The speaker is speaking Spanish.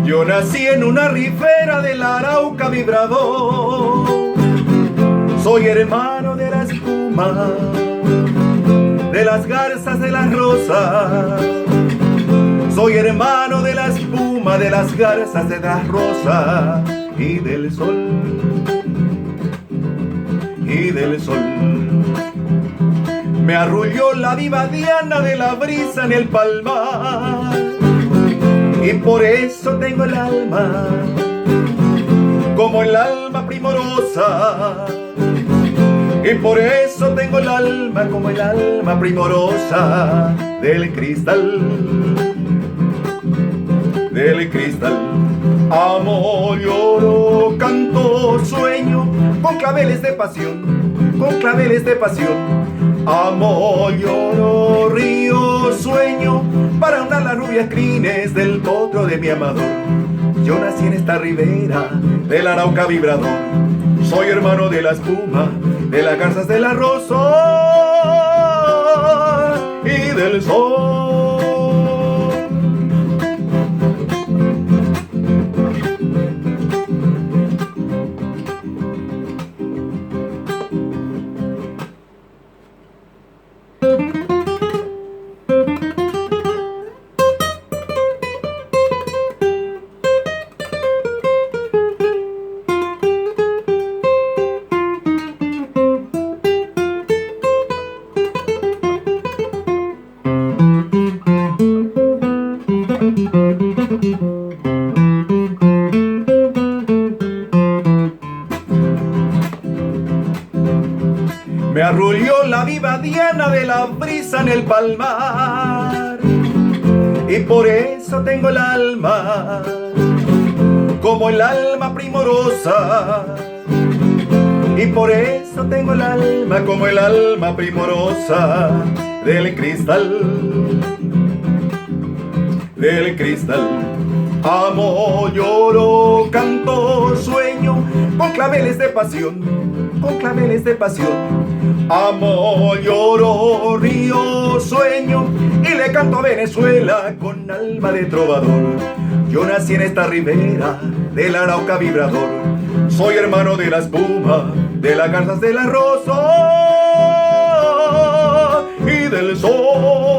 Yo nací en una ribera del Arauca vibrador. Soy hermano de la espuma, de las garzas, de las rosas. Soy hermano de la espuma, de las garzas, de las rosas y del sol. Y del sol. Me arrulló la diva Diana de la brisa en el palmar. Y por eso tengo el alma como el alma primorosa. Y por eso tengo el alma como el alma primorosa del cristal. Del cristal. Amo, lloro, canto, sueño con claveles de pasión, con claveles de pasión. Amo, lloro, río, sueño para unar las rubias crines del potro de mi amador. Yo nací en esta ribera del Arauca vibrador. Soy hermano de la espuma, de las garzas, de la rosa y del sol. Me arrulló la viva Diana de la brisa en el palmar. Y por eso tengo el alma como el alma primorosa. Y por eso tengo el alma como el alma primorosa del cristal. Del cristal. Amo, lloro, canto, sueño con claveles de pasión, con claveles de pasión. Amo, lloro, río, sueño y le canto a Venezuela con alma de trovador. Yo nací en esta ribera del Arauca vibrador. Soy hermano de la espuma, de las garzas, de la rosa y del sol.